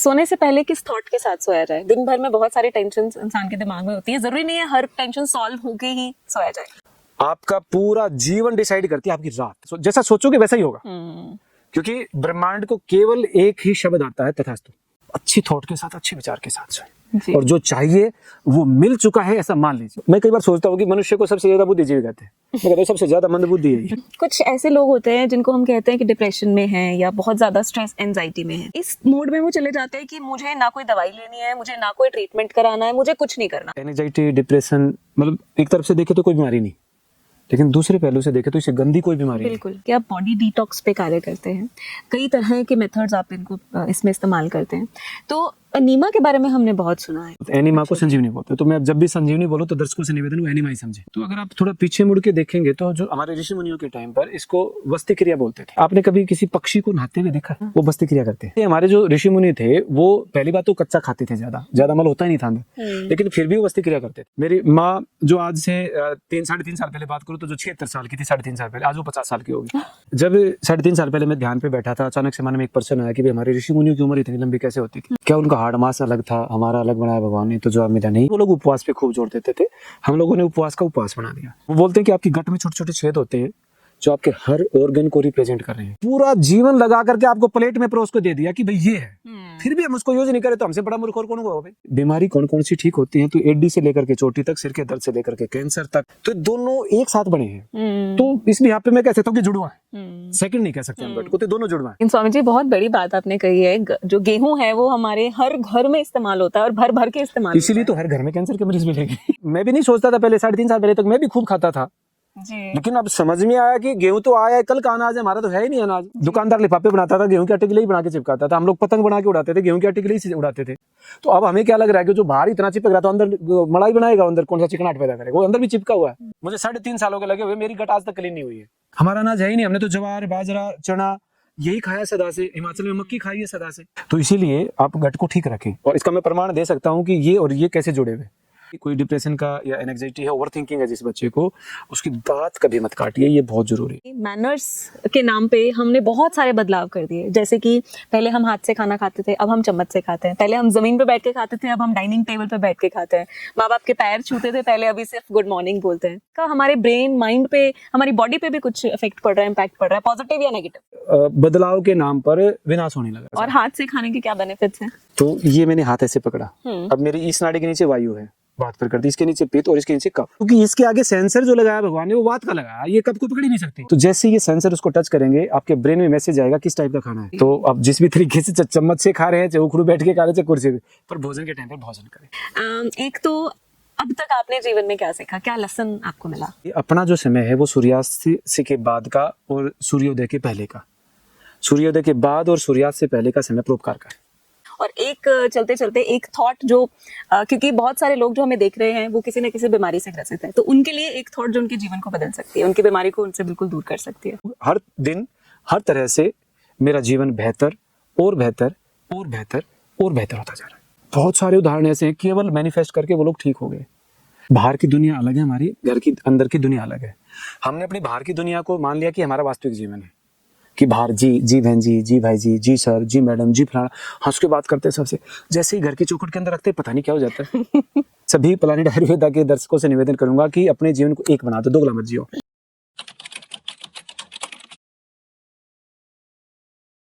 सोने से पहले किस थॉट के साथ सोया जाए? दिन भर में बहुत सारी टेंशन इंसान के दिमाग में होती है, जरूरी नहीं है हर टेंशन सॉल्व होके ही सोया जाए। आपका पूरा जीवन डिसाइड करती है आपकी रात। जैसा सोचोगे वैसा ही होगा, क्योंकि ब्रह्मांड को केवल एक ही शब्द आता है, तथास्तु। अच्छी थॉट के साथ, अच्छे विचार के साथ सोए, और जो चाहिए वो मिल चुका है ऐसा मान लीजिए। मैं कई बार सोचता हूँ कि मनुष्य को सबसे ज्यादा बुद्धिजीवी कहते हैं, मैं कहता हूँ सबसे ज्यादा मंदबुद्धि है। कुछ ऐसे लोग होते हैं जिनको हम कहते हैं कि डिप्रेशन में हैं या बहुत ज्यादा स्ट्रेस एंजाइटी में हैं। इस मोड में वो चले जाते हैं कि मुझे ना कोई दवाई लेनी है, मुझे ना कोई ट्रीटमेंट कराना है, मुझे कुछ नहीं करना। एंजाइटी, डिप्रेशन, मतलब एक तरफ से देखे तो कोई बीमारी नहीं, लेकिन दूसरे पहलू से देखे तो इससे गंदी कोई बीमारी नहीं। बिल्कुल। कि आप बॉडी डिटॉक्स पे कार्य करते हैं, कई तरह के मेथड्स आप इनको इसमें इस्तेमाल करते हैं। तो एनीमा के बारे में हमने बहुत सुना है। एनीमा को संजीवनी बोलते हैं, तो मैं जब भी संजीवनी बोलूं तो दर्शकों से निवेदन वो एनीमा ही समझे। तो अगर आप थोड़ा पीछे मुड़ के देखेंगे तो जो हमारे ऋषि मुनियों के टाइम पर इसको वस्ती क्रिया बोलते थे। आपने कभी किसी पक्षी को नहाते हुए देखा? वो वस्ती क्रिया करते हैं। हमारे जो ऋषि मुनि थे वो पहली बात तो कच्चा खाते थे, ज्यादा मल होता ही नहीं था अंदर, लेकिन फिर भी वो वस्ती क्रिया करते थे। मेरी माँ जो आज से 3-3.5 साल पहले बात करूँ तो जो 76 साल की थी, 3.5 साल पहले, आज वो 50 साल की होगी। जब 3.5 साल पहले मैं ध्यान पे बैठा था, अचानक से मन में एक प्रश्न आया कि हमारे ऋषि मुनियों की उम्र इतनी लंबी कैसे होती थी? क्या उनका हाड़ मास अलग था, हमारा अलग बनाया भगवान ने? तो जवाब मिला नहीं। वो लोग उपवास पे खूब जोर देते थे, हम लोगों ने उपवास का उपवास बना दिया। वो बोलते हैं कि आपकी गट में छोटे छोटे छेद होते हैं जो आपके हर ऑर्गन को रिप्रेजेंट कर रहे हैं। पूरा जीवन लगा करके आपको प्लेट में परोस को दे दिया कि भाई ये है, फिर भी हम उसको यूज नहीं करें तो हमसे बड़ा मूर्ख और कौन होगा भाई? बीमारी कौन कौन सी ठीक होती है? तो एडी से लेकर के चोटी तक, सिर के दर्द से लेकर के कैंसर तक, तो दोनों एक साथ बने हैं। तो इस यहाँ पे मैं कह सकता हूँ कि जुड़वा है, सेकंड नहीं कह सकते हम गट को, तो दोनों जुड़वा है। स्वामी जी बहुत बड़ी बात आपने कही है। जो गेहूं है वो हमारे हर घर में इस्तेमाल होता है और भर भर के इस्तेमाल, इसीलिए तो हर घर में कैंसर के मरीज मिलेंगे। मैं भी नहीं सोचता था पहले, 3.5 साल पहले तक मैं भी खूब खाता था जी। लेकिन अब समझ में आया कि गेहूं तो आया है, कल का अनाज है, हमारा तो है ही नहीं अनाज। दुकानदार लिफाफे बनाता था, गेहूं के आटे के लिए ही बना के चिपकाता था। हम लोग पतंग बना के उड़ाते थे, गेहूं के आटे के लिए ही उड़ाते थे। तो अब हमें क्या लग रहा है कि जो बाहर इतना चिपक रहा था, अंदर मलाई बनाएगा, अंदर कौन सा चिकनाट पैदा करेगा, वो अंदर भी चिपका हुआ है। मुझे 3.5 सालों के लगे हुए, मेरी गट आज तक क्लीन नहीं हुई है। हमारा अनाज है ही नहीं, हमने तो ज्वार, बाजरा, चना यही खाया सदा से, हिमाचल में मक्की खाई है सदा से। तो इसीलिए आप गट को ठीक रखें, और इसका मैं प्रमाण दे सकता हूँ कि ये और ये कैसे जुड़े हुए। कोई डिप्रेशन का या एंजाइटी है, ओवर थिंकिंग है जिस बच्चे को, उसकी बात कभी मत काटिए, ये बहुत जरूरी है। मैनर्स के नाम पे हमने बहुत सारे बदलाव कर दिए, जैसे कि पहले हम हाथ से खाना खाते थे, अब हम चम्मच से खाते हैं। पहले हम जमीन पे बैठ के खाते थे, अब हम डाइनिंग टेबल पे बैठ के खाते हैं। माँ बाप के पैर छूते थे पहले, अभी सिर्फ गुड मॉर्निंग बोलते हैं। का हमारे ब्रेन, माइंड पे, हमारी बॉडी पे भी कुछ इफेक्ट पड़ रहा है, इम्पैक्ट पड़ रहा है, पॉजिटिव या नेगेटिव? बदलाव के नाम पर विनाश होने लगा। और हाथ से खाने के क्या बेनिफिट्स हैं? तो ये मैंने हाथ ऐसे पकड़ा, अब मेरी इस नाड़ी के नीचे वायु है, बात पर करती, इसके नीचे पित्त और इसके नीचे कफ, क्योंकि इसके आगे सेंसर जो लगाया भगवान ने वो बात का लगाया, ये कफ को पकड़ ही नहीं सकती। तो जैसे ये सेंसर उसको टच करेंगे, आपके ब्रेन में मैसेज आएगा किस टाइप का खाना है। तो आप जिस भी तरीके से चम्मच से खा रहे हैं, चाहे उखड़ू बैठ के खा रहे हैं, चाहे कुर्सी पे, पर भोजन के टाइम पर भोजन करें। एक तो अब तक आपने जीवन में क्या सीखा, क्या लेसन आपको मिला? अपना जो समय है वो सूर्यास्त से के बाद का और सूर्योदय के पहले का, सूर्योदय के बाद और सूर्यास्त से पहले का समय परोपकार का है। और एक चलते चलते एक थॉट जो क्योंकि बहुत सारे लोग जो हमें देख रहे हैं वो किसी न किसी बीमारी से ग्रसित है, तो उनके लिए एक थॉट जो उनके जीवन को बदल सकती है, उनकी बीमारी को उनसे बिल्कुल दूर कर सकती है। हर दिन हर तरह से मेरा जीवन बेहतर और बेहतर और बेहतर और बेहतर होता जा रहा है। बहुत सारे उदाहरण ऐसे हैं, केवल मैनिफेस्ट करके वो लोग ठीक हो गए। बाहर की दुनिया अलग है, हमारी घर की अंदर की दुनिया अलग है। हमने अपनी बाहर की दुनिया को मान लिया कि हमारा वास्तविक जीवन है, कि बाहर जी बहन जी भाई जी सर, जी मैडम, जी फलाना, हंस के बात करते हैं सबसे। जैसे ही घर की चौखट के अंदर रखते पता नहीं क्या हो जाता है। सभी प्लानिट आयुर्वेदा के दर्शकों से निवेदन करूंगा कि अपने जीवन को एक बना दो, दोगला मत जियो।